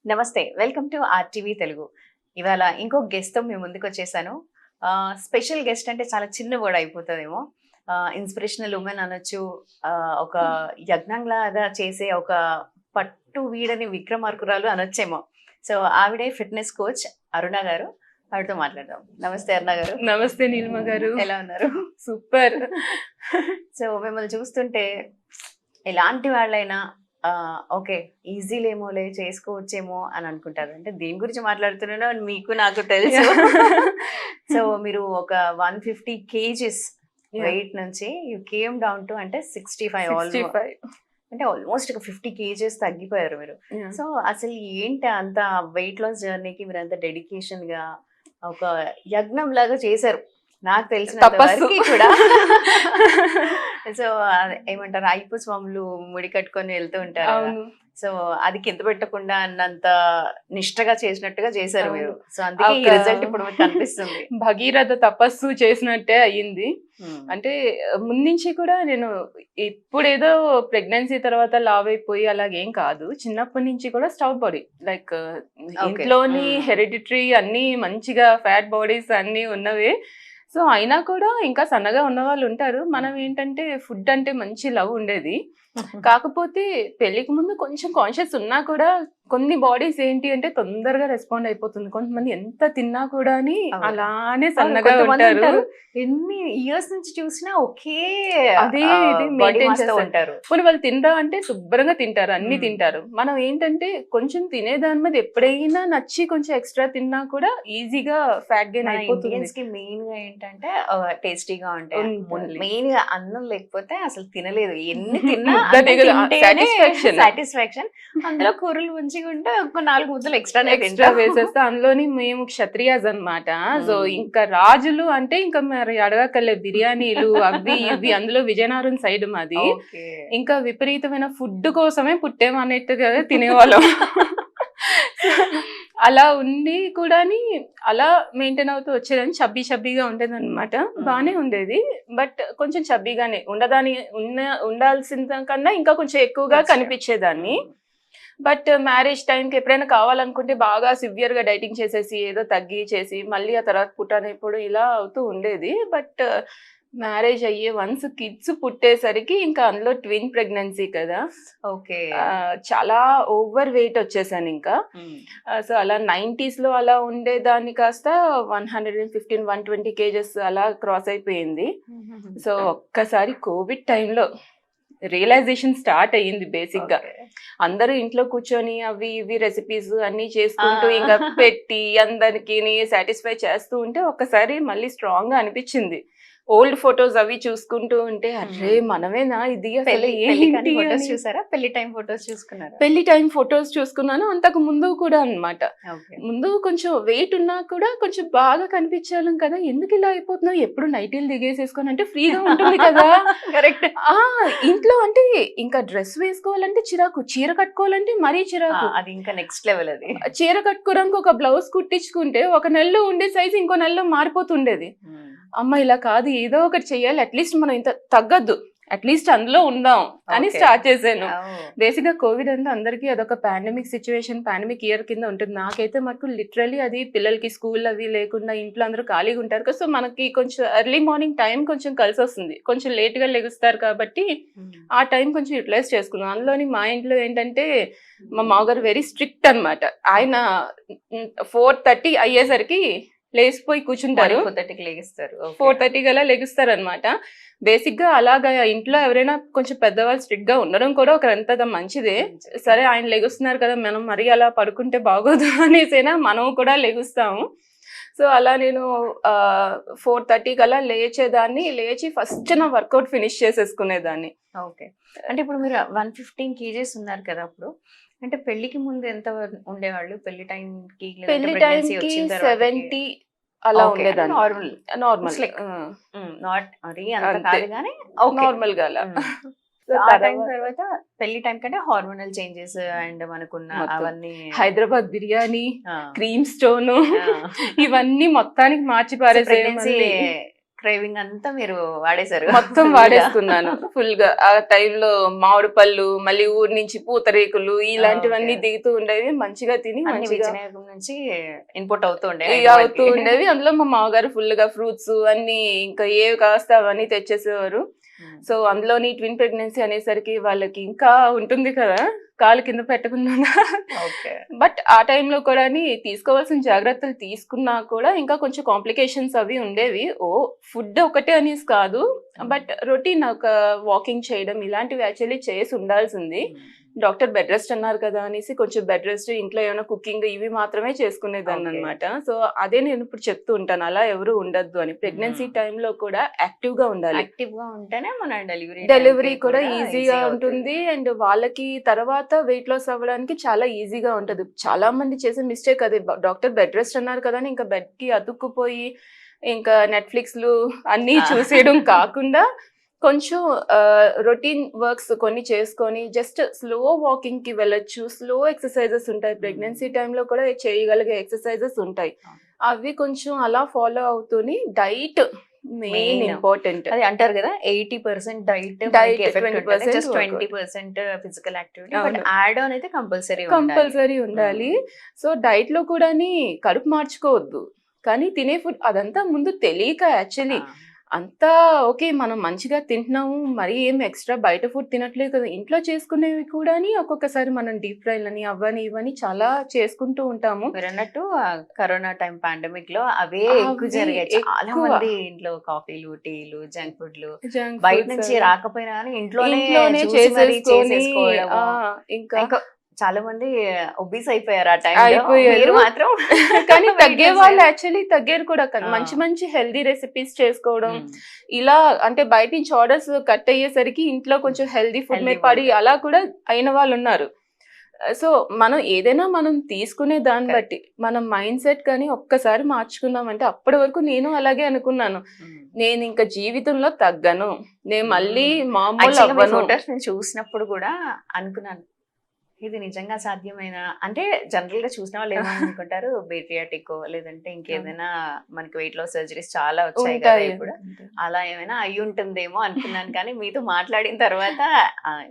నమస్తే. Welcome to RTV Telugu. ఇవాళ ఇంకో గెస్ట్‌తో మీ ముందుకొచ్చేసాను. స్పెషల్ గెస్ట్ అంటే చాలా చిన్న వర్డ్ అయిపోతదేమో. ఇన్‌స్పిరేషనల్ వుమెన్ అనొచ్చు. ఒక యజ్ఞంలాగా చేసే ఒక పట్టు వీడని విక్రమార్కురాలు అనొచ్చేమో. సో, ఆవిడే ఫిట్‌నెస్ కోచ్ అరుణ గారు. ఆవిడతో మాట్లాడదాం. నమస్తే అరుణ గారు. నమస్తే నీలిమ గారు. ఎలా ఉన్నారు? సూపర్. సో, మిమ్మల్ని చూస్తుంటే ఎలాంటి వాళ్ళైనా ఓకే. ఈజీలేమోలే చేసుకోవచ్చేమో అని అనుకుంటారు. అంటే దేని గురించి మాట్లాడుతున్నానో అని మీకు నాకు తెలుసు. సో, మీరు ఒక 150 కేజీస్ వెయిట్ నుంచి యూ కేమ్ డౌన్ టు అంటే 65 అంటే ఆల్మోస్ట్ ఒక 50 కేజీస్ తగ్గిపోయారు మీరు. సో, అసలు ఏంటి అంత వెయిట్ లాస్ జర్నీకి మీరు అంత డెడికేషన్ గా ఒక యజ్ఞం లాగా చేశారు. నాకు తెలిసినంత వరకు కూడా. సో, ఏమంటారు అయ్యప్ప స్వాములు ముడి కట్టుకొని వెళ్తూ ఉంటారు. సో, అది కింద పెట్టకుండా అన్నంత నిష్టగా చేసినట్టుగా చేశారు మీరు. సో, అందుకే ఈ రిజల్ట్ ఇప్పుడు మీకు కనిపిస్తుంది. భగీరథ తపస్సు చేసినట్టే అయ్యింది. అంటే ముందుంచి కూడా నేను ఇప్పుడేదో ప్రెగ్నెన్సీ తర్వాత లావ్ అయిపోయి అలాగేం కాదు. చిన్నప్పటి నుంచి కూడా స్టవ్ బాడీ లైక్ ఇంట్లోని హెరిడిటరీ అన్ని మంచిగా ఫ్యాట్ బాడీస్ అన్ని ఉన్నవే. సో అయినా కూడా ఇంకా సన్నగా ఉన్న వాళ్ళు ఉంటారు. మనం ఏంటంటే ఫుడ్ అంటే మంచి లవ్ ఉండేది. కాకపోతే పెళ్లికి ముందు కొంచెం కాన్షియస్ ఉన్నా కూడా కొన్ని బాడీస్ ఏంటి అంటే తొందరగా రెస్పాండ్ అయిపోతుంది. కొంతమంది ఎంత తిన్నా కూడా అలానే సన్నగా ఉంటారు. ఎన్ని ఇయర్స్ నుంచి చూసినా ఒకే అదే మెయింటైన్ చేస్తూ ఉంటారు. కొన్ని వాళ్ళు తినరా అంటే శుభ్రంగా తింటారు, అన్ని తింటారు. మనం ఏంటంటే కొంచెం తినేదాని మీద ఎప్పుడైనా నచ్చి కొంచెం ఎక్స్ట్రా తిన్నా కూడా ఈజీగా ఫ్యాట్ గెయిన్ అయిపోతుంది. మెయిన్ గా ఏంటంటే టేస్టీగా ఉంటాయి. మెయిన్ గా అన్నం లేకపోతే అసలు తినలేదు. ఎన్ని తిన్నా సాటిస్ఫాక్షన్. అందులో కూరలు మంచిగా ఉంటే ఒక 4 ముద్దలు ఎక్స్ట్రా వేసేస్తే. అందులోని మేము క్షత్రియాస్ అన్నమాట. సో ఇంకా రాజులు అంటే ఇంకా మరి అడగక్కర్లే, బిర్యానీలు అవి ఇవి. అందులో విజయనగరం సైడ్ మాది. ఇంకా విపరీతమైన ఫుడ్ కోసమే పుట్టేమన్నట్టుగా తినేవాళ్ళం. అలా ఉండి కూడా అలా మెయింటైన్ అవుతూ వచ్చేదని చబ్బీగా ఉండేది అనమాట. బానే ఉండేది. బట్ కొంచెం చబ్బీగానే ఉండాల్సిన కన్నా ఇంకా కొంచెం ఎక్కువగా కనిపించేదాన్ని. బట్ మ్యారేజ్ టైంకి ఎప్పుడైనా కావాలనుకుంటే బాగా సివియర్ గా డైటింగ్ చేసేసి ఏదో తగ్గి చేసి మళ్ళీ ఆ తర్వాత పుట్టనేప్పుడు ఇలా అవుతూ ఉండేది. బట్ మ్యారేజ్ అయ్యే వన్స్ కిడ్స్ పుట్టేసరికి ఇంకా అందులో ట్విన్ ప్రెగ్నెన్సీ కదా, ఓకే, చాలా ఓవర్ వెయిట్ వచ్చేసాను ఇంకా. సో అలా 90s లో అలా ఉండేదాన్ని కాస్త 115-120 కేజెస్ అలా క్రాస్ అయిపోయింది. సో ఒక్కసారి కోవిడ్ టైంలో రియలైజేషన్ స్టార్ట్ అయ్యింది. బేసిక్ గా అందరూ ఇంట్లో కూర్చొని అవి ఇవి రెసిపీస్ అన్ని చేసుకుంటూ ఇంకా పెట్టి అందరికి సాటిస్ఫై చేస్తూ ఉంటే ఒక్కసారి మళ్ళీ స్ట్రాంగ్ గా అనిపించింది. ఓల్డ్ ఫొటోస్ అవి చూసుకుంటూ ఉంటే అరే మనమేనా ఇది, చూసారా? పెళ్లి టైం ఫొటోస్ చూసుకున్నారా? పెళ్లి టైం ఫొటోస్ చూసుకున్నాను. అంతకు ముందు కూడా అన్నమాట. ముందు కొంచెం వెయిట్ ఉన్నా కూడా కొంచెం బాగా కనిపించాలి కదా, ఎందుకు ఇలా అయిపోతున్నావు, ఎప్పుడు నైటీలు దిగేసేసుకొని అంటే ఫ్రీగా ఉంటుంది కదా. కరెక్ట్. ఇంట్లో అంటే ఇంకా డ్రెస్ వేసుకోవాలంటే చిరాకు, చీర కట్టుకోవాలంటే మరీ చిరాకు. అది ఇంకా నెక్స్ట్ లెవెల్. అది చీర కట్టుకోవడానికి ఒక బ్లౌజ్ కుట్టించుకుంటే ఒక నెలలో ఉండే సైజ్ ఇంకో నెలలో మారిపోతుండేది. అమ్మ ఇలా కాదు, ఏదో ఒకటి చెయ్యాలి, అట్లీస్ట్ మనం ఇంత తగ్గద్దు, అట్లీస్ట్ అందులో ఉందాం అని స్టార్ట్ చేశాను. బేసిక్ గా కోవిడ్ అంటే అందరికీ అదొక పాండమిక్ సిచ్యువేషన్, పాండమిక్ ఇయర్ కింద ఉంటుంది. నాకైతే మాకు లిటరలీ అది పిల్లలకి స్కూల్ అవి లేకుండా ఇంట్లో అందరూ ఖాళీగా ఉంటారు కదా. సో మనకి కొంచెం ఎర్లీ మార్నింగ్ టైం కొంచెం కలిసి వస్తుంది, కొంచెం లేట్ గా లెగుస్తారు కాబట్టి ఆ టైం కొంచెం యూటిలైజ్ చేసుకున్నాం. అందులోని మా ఇంట్లో ఏంటంటే మా మామగారు వెరీ స్ట్రిక్ట్ అన్నమాట. ఆయన 4:30 అయ్యేసరికి లేచిపోయి కూర్చుంటారు. 4:30 గలా లెగుస్తారు అనమాట. బేసిక్ గా అలాగా ఇంట్లో ఎవరైనా కొంచెం పెద్దవాళ్ళు స్ట్రిక్ట్ గా ఉండడం కూడా ఒక ఎంత మంచిదే. సరే ఆయన లెగుస్తున్నారు కదా, మనం మరీ అలా పడుకుంటే బాగోదు అనేసైనా మనం కూడా లెగుస్తాము. సో అలా నేను 4:30 కల్లా లేచేదాన్ని. లేచి ఫస్ట్ నా వర్కౌట్ ఫినిష్ చేసేసుకునేదాన్ని. ఓకే. అంటే ఇప్పుడు మీరు 115 కేజీస్ ఉన్నారు కదా, అప్పుడు అంటే పెళ్లికి ముందు ఎంత ఉండేవాళ్ళు? పెళ్లి టైంకి 70 అలా ఉండేదాన్ని. నార్మల్ నాట్ మరీ అంత కాదు కానీ నార్మల్ గా అలా. తర్వాత పెళ్లి టైం కంటే హార్మోనల్ చేంజెస్ అండ్ మనకున్న అవన్నీ హైదరాబాద్ బిర్యానీ, క్రీమ్ స్టోన్ ఇవన్నీ మొత్తానికి మార్చి పారేసి క్రేవింగ్ అంతా మీరు వాడేశారు మొత్తం వాడేసుకున్నాను ఫుల్ గా. ఆ టైంలో మామిడి పళ్ళు, మళ్ళీ ఊరి నుంచి పూతరేకులు ఇలాంటివన్నీ దిగుతూ ఉండేవి. మంచిగా తిని అన్ని మంచిగా విజయనగరం నుంచి ఇన్పుట్ అవుతూ ఉండే ఇక అవుతూ ఉండేవి. అందులో మా మామగారు ఫుల్ గా ఫ్రూట్స్ అన్ని ఇంకా ఏవి కాస్తే అవన్నీ తెచ్చేసేవారు. సో అందులోని ట్విన్ ప్రెగ్నెన్సీ అనేసరికి వాళ్ళకి ఇంకా ఉంటుంది కదా కాలు కింద పెట్టకుండా. బట్ ఆ టైంలో కూడా తీసుకోవాల్సిన జాగ్రత్తలు తీసుకున్నా కూడా ఇంకా కొంచెం కాంప్లికేషన్స్ అవి ఉండేవి. ఫుడ్ ఒకటే అనేసి కాదు, బట్ రొటీన్ ఒక వాకింగ్ చేయడం ఇలాంటివి యాక్చువల్లీ చేసి ఉండాల్సింది. డాక్టర్ బెడ్ రెస్ట్ అన్నారు కదా అనేసి కొంచెం బెడ్ రెస్ట్, ఇంట్లో ఏమైనా కుకింగ్ ఇవి మాత్రమే చేసుకునేదాన్ని అనమాట. సో అదే నేను ఇప్పుడు చెప్తూ ఉంటాను, అలా ఎవరు ఉండద్దు అని. ప్రెగ్నెన్సీ టైంలో కూడా యాక్టివ్ గా ఉండాలి. యాక్టివ్ గా ఉంటేనే మన డెలివరీ కూడా ఈజీగా ఉంటుంది. అండ్ వాళ్ళకి తర్వాత వెయిట్ లాస్ అవ్వడానికి చాలా ఈజీగా ఉంటది. చాలా మంది చేసే మిస్టేక్ అది, డాక్టర్ బెడ్ రెస్ట్ అన్నారు కదా అని ఇంకా బెడ్ కి అతుక్కుపోయి ఇంకా నెట్ఫ్లిక్స్లు అన్ని చూసేయడం కాకుండా కొంచెం రొటీన్ వర్క్స్ కొన్ని చేసుకొని జస్ట్ స్లో వాకింగ్ కి వెళ్ళొచ్చు. స్లో ఎక్సర్సైజెస్ ఉంటాయి, ప్రెగ్నెన్సీ టైంలో కూడా చేయగలిగే ఎక్సర్సైజెస్ ఉంటాయి. అవి కొంచెం అలా ఫాలో అవుతూని డైట్ మెయిన్ ఇంపార్టెంట్. అది అంటారు కదా 80% diet, 20% physical activity, but add on అయితే కంపల్సరీ ఉండాలి. సో డైట్ లో కూడా కడుపు మార్చుకోవద్దు, కానీ తినే ఫుడ్ అదంతా ముందు తెలియక యాక్చువల్లీ అంతా ఓకే మనం మంచిగా తింటున్నాము, మరి ఏం ఎక్స్ట్రా బయట ఫుడ్ తినట్లేదు కదా. ఇంట్లో చేసుకునేవి కూడా ఒక్కొక్కసారి మనం డీప్ ఫ్రైలు అని అవని ఇవని చాలా చేసుకుంటూ ఉంటాము. మీరు అన్నట్టు కరోనా టైం పాండమిక్ లో అవే ఎక్కువ జరిగాయి. చాలా మంది ఇంట్లో కాఫీలు, టీలు, జంక్ ఫుడ్లు బయట నుంచి రాకపోయినా కానీ ఇంట్లోనే చేసేసుకోవడం. ఇంకా చాలా మంది ఒబీస్ అయిపోయారు ఆ టైంలో మాత్రం. కానీ తగ్గే వాళ్ళు యాక్చువల్లీ తగ్గారు కూడా. మంచి మంచి హెల్దీ రెసిపీస్ చేసుకోవడం, ఇలా అంటే బయట నుంచి ఆర్డర్స్ కట్ అయ్యేసరికి ఇంట్లో కొంచెం హెల్దీ ఫుడ్ మీద పడి అలా కూడా అయిన వాళ్ళు ఉన్నారు. సో మనం ఏదైనా మనం తీసుకునే దాన్ని బట్టి మనం మైండ్ సెట్ కానీ ఒక్కసారి మార్చుకున్నామంటే, అప్పటి వరకు నేను అలాగే అనుకున్నాను, నేను ఇంకా జీవితంలో తగ్గను, నేను మళ్ళీ మామూలు అవ్వను. చూసినప్పుడు కూడా అనుకున్నాను ఇది నిజంగా సాధ్యమేనా అంటే. జనరల్ గా చూసిన వాళ్ళు ఏమనుకుంటారు, బేట్రియాటిక్ లేదంటే ఇంకేదైనా మనకి వెయిట్ లాస్ సర్జరీస్ చాలా వచ్చాయి కదా ఇప్పుడు, అలా ఏమైనా అయి ఉంటుందేమో అనుకున్నాను. కానీ మీతో మాట్లాడిన తర్వాత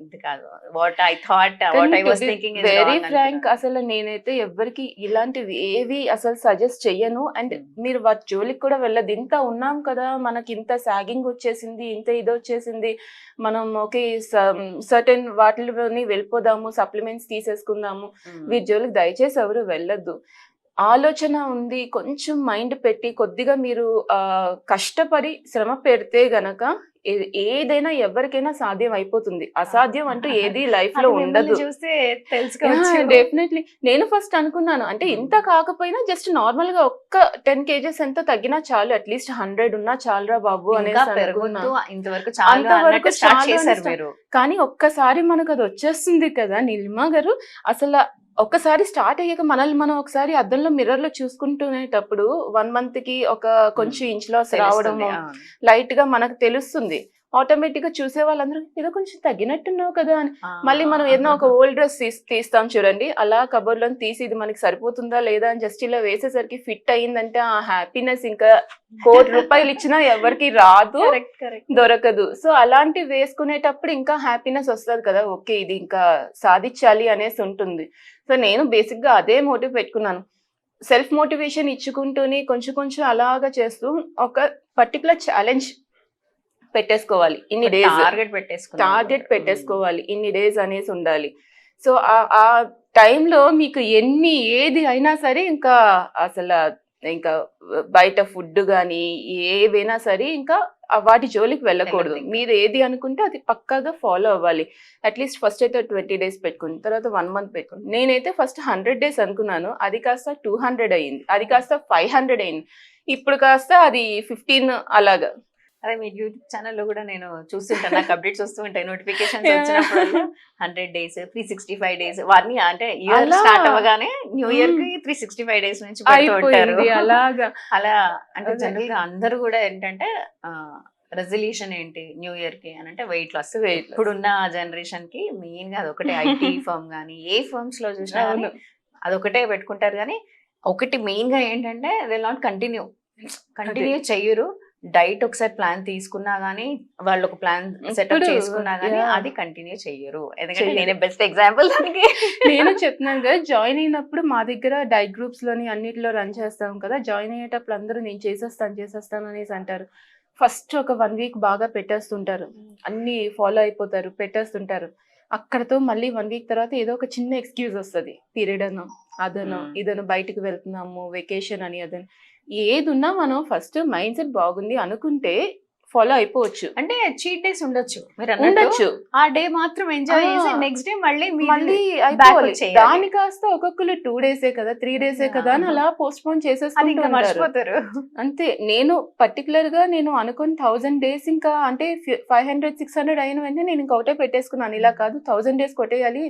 ఇది కాదు, what I thought, what I was thinking. Very frank, అసలు నేనైతే ఎవరికి ఇలాంటివి ఏవి అసలు సజెస్ట్ చెయ్యను. అండ్ మీరు వాటి జోలికి కూడా వెళ్ళదు. ఇంత ఉన్నాం కదా, మనకి ఇంత సాగింగ్ వచ్చేసింది, ఇంత ఇది వచ్చేసింది, మనం ఓకే సర్టెన్ వాటిలోని వెళ్ళిపోదాము, సప్లిమెంట్స్ తీసేసుకుందాము, వీటి జోలికి దయచేసి ఎవరు వెళ్ళొద్దు. ఆలోచన ఉంది, కొంచెం మైండ్ పెట్టి కొద్దిగా మీరు కష్టపడి శ్రమ పెడితే గనక ఏదైనా ఎవరికైనా సాధ్యం అయిపోతుంది. అసాధ్యం అంటూ ఏది లైఫ్ లో ఉండదు. డెఫినెట్లీ నేను ఫస్ట్ అనుకున్నాను, అంటే ఇంత కాకపోయినా జస్ట్ నార్మల్ గా ఒక్క 10 kgs ఎంత తగ్గినా చాలు, అట్లీస్ట్ 100 ఉన్నా చాలురా బాబు అనేసి అంతవరకు చాలు. కానీ ఒక్కసారి మనకు అది వచ్చేస్తుంది కదా నీలిమా గారు. అసలు ఒక్కసారి స్టార్ట్ అయ్యాక మనల్ని మనం ఒకసారి అద్దంలో మిర్రర్ లో చూసుకుంటునేటప్పుడు 1 month కి ఒక కొంచెం ఇంచ్ లాస్ రావడం లైట్ గా మనకు తెలుస్తుంది. ఆటోమేటిక్ గా చూసే వాళ్ళందరూ ఏదో కొంచెం తగ్గినట్టున్నావు కదా అని. మళ్ళీ మనం ఏదైనా ఒక ఓల్డ్ డ్రెస్ తీస్తాం చూడండి, అలా కబోర్డ్ లో తీసి ఇది మనకి సరిపోతుందా లేదా అని జస్ట్ ఇలా వేసేసరికి ఫిట్ అయ్యిందంటే ఆ హ్యాపీనెస్ ఇంకా ₹1,00,00,000 ఇచ్చినా ఎవరికి రాదు, దొరకదు. సో అలాంటివి వేసుకునేటప్పుడు ఇంకా హ్యాపీనెస్ వస్తుంది కదా, ఓకే ఇది ఇంకా సాధించాలి అనేసి ఉంటుంది. సో నేను బేసిక్ గా అదే మోటివ్ పెట్టుకున్నాను. సెల్ఫ్ మోటివేషన్ ఇచ్చుకుంటూనే కొంచెం కొంచెం అలాగా చేస్తూ ఒక పర్టికులర్ ఛాలెంజ్ పెట్టేసుకోవాలి, ఇన్ని డేస్ టార్గెట్ పెట్టేసుకోవాలి, ఇన్ని డేస్ అనేసి ఉండాలి. సో ఆ టైంలో మీకు ఏది అయినా సరే ఇంకా అసలు ఇంకా బయట ఫుడ్ కానీ ఏవైనా సరే ఇంకా వాటి జోలికి వెళ్ళకూడదు. మీరు ఏది అనుకుంటే అది పక్కాగా ఫాలో అవ్వాలి. అట్లీస్ట్ ఫస్ట్ అయితే 20 days పెట్టుకుని, తర్వాత 1 month పెట్టుకుని. నేనైతే ఫస్ట్ 100 days అనుకున్నాను, అది కాస్త 200 అయింది, అది కాస్త 500 అయింది, ఇప్పుడు కాస్త అది 15 అలాగా. అదే మీ యూట్యూబ్ ఛానల్లో కూడా నేను చూస్తుంటాను, నాకు అప్డేట్స్ వస్తూ ఉంటాయి, నోటిఫికేషన్స్ వచ్చినప్పుడు 100 days 365 days వారిని అంటే ఇయర్ స్టార్ట్ అవ్వగానే న్యూ ఇయర్ కి 365 days నుంచి అలాగా. అలా అంటే జనరల్ గా అందరూ కూడా ఏంటంటే రెజల్యూషన్ ఏంటి న్యూ ఇయర్ కి అని అంటే వెయిట్ లాస్. ఇప్పుడున్న జనరేషన్ కి మెయిన్ గా అదొకటే, ఐటీ ఫర్మ్ కానీ ఏ ఫర్మ్స్ లో చూసినా కానీ అదొకటే పెట్టుకుంటారు. కానీ ఒకటి మెయిన్ గా ఏంటంటే దే నాట్ కంటిన్యూ చెయ్యరు, డైట్ ఒకసారి ప్లాన్ తీసుకున్నా గానీ వాళ్ళు ఒక ప్లాన్ సెటప్ ఇప్పుడు, చేసుకున్నా గానీ yeah. అది కంటిన్యూ చెయ్యరు. ఎందుకంటే చెయ్యరు. నేనే బెస్ట్ ఎగ్జాంపుల్ దానికి. నేను చెప్తున్నాను కదా, జాయిన్ అయినప్పుడు మా దగ్గర డైట్ గ్రూప్స్ లోని అన్నిటిలో రన్ చేస్తాం కదా, జాయిన్ అయ్యేటప్పుడు అందరూ నేను చేసేస్తాను అనేసి అంటారు. ఫస్ట్ ఒక 1 వీక్ బాగా పెట్టేస్తుంటారు, అన్ని ఫాలో అయిపోతారు, పెట్టేస్తుంటారు. అక్కడతో మళ్ళీ 1 వీక్ తర్వాత ఏదో ఒక చిన్న ఎక్స్క్యూజ్ వస్తుంది, పీరియడ్ అనో అదనో ఇదనో, బయటకు వెళ్తున్నాము, వెకేషన్ అని అదని. ఏది ఉన్నా మనం ఫస్ట్ మైండ్ సెట్ బాగుంది అనుకుంటే ఫాలో అయిపోవచ్చు. అంటే చీట్ డేస్ ఉండొచ్చు, మీరు అన్నట్టు. ఉండొచ్చు, ఆ డే మాత్రం ఎంజాయ్ చేసి నెక్స్ట్ డే మళ్ళీ మళ్ళీ back అయిపోవాలి. వచ్చేయాలి. దాని కాస్త ఒక్కొక్కరు 2 డేసే కదా, 3 డేసే కదా అని అలా పోస్ట్ పోన్ అది చేసేసుకుంటూ ఇంకా ఉంటారు. మర్చిపోతారు. అంతే. నేను పర్టికులర్ గా నేను అనుకుని 1000 డేస్ ఇంకా అంటే 500 600 అయిన వెంటనే నేను ఇంకా ఒకటే పెట్టేసుకున్నాను. ఇలా కాదు 1000 డేస్ కొట్టేయాలి,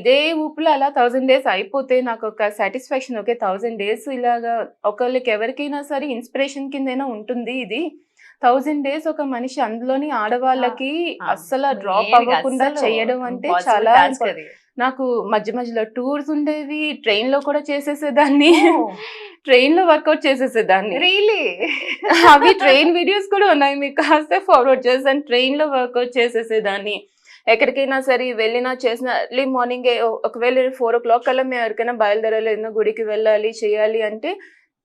ఇదే ఊపులో అలా 1000 డేస్ అయిపోతే నాకు ఒక సాటిస్ఫాక్షన్. ఓకే 1000 డేస్ ఇలాగా ఒకళ్ళకి ఎవరికైనా సరే ఇన్స్పిరేషన్ కిందైనా ఉంటుంది ఇది. 1000 డేస్ ఒక మనిషి, అందులోని ఆడవాళ్ళకి అస్సలు డ్రాప్ అవ్వకుండా చేయడం అంటే చాలా important. నాకు మధ్య మధ్యలో టూర్స్ ఉండేవి, ట్రైన్ లో కూడా చేసేసేదాన్ని, ట్రైన్ లో వర్కౌట్ చేసేసేదాన్ని. రియలీ అవి ట్రైన్ వీడియోస్ కూడా ఉన్నాయి, మీకు కాస్త ఫార్వర్డ్ చేస్తాను. ట్రైన్ లో వర్కౌట్ చేసేసేదాన్ని. ఎక్కడికైనా సరే వెళ్ళినా చేసిన ఎర్లీ మార్నింగ్, ఒకవేళ 4 o'clock కల్లా మేము ఎవరికైనా బయలుదేరాలి, ఏదైనా గుడికి వెళ్ళాలి చేయాలి అంటే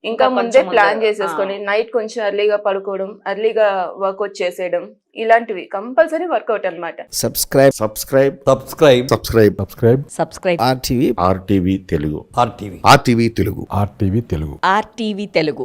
ఇంకా ముందే కొంచెం ప్లాన్ ముందు, చేసేసుకొని నైట్ కొంచెం ఎర్లీగా పడుకోవడం, ఎర్లీగా వర్కౌట్ చేసేయడం, ఇలాంటివి కంపల్సరీ వర్కౌట్ అన్నమాట. Subscribe subscribe RTV Telugu RTV Telugu RTV Telugu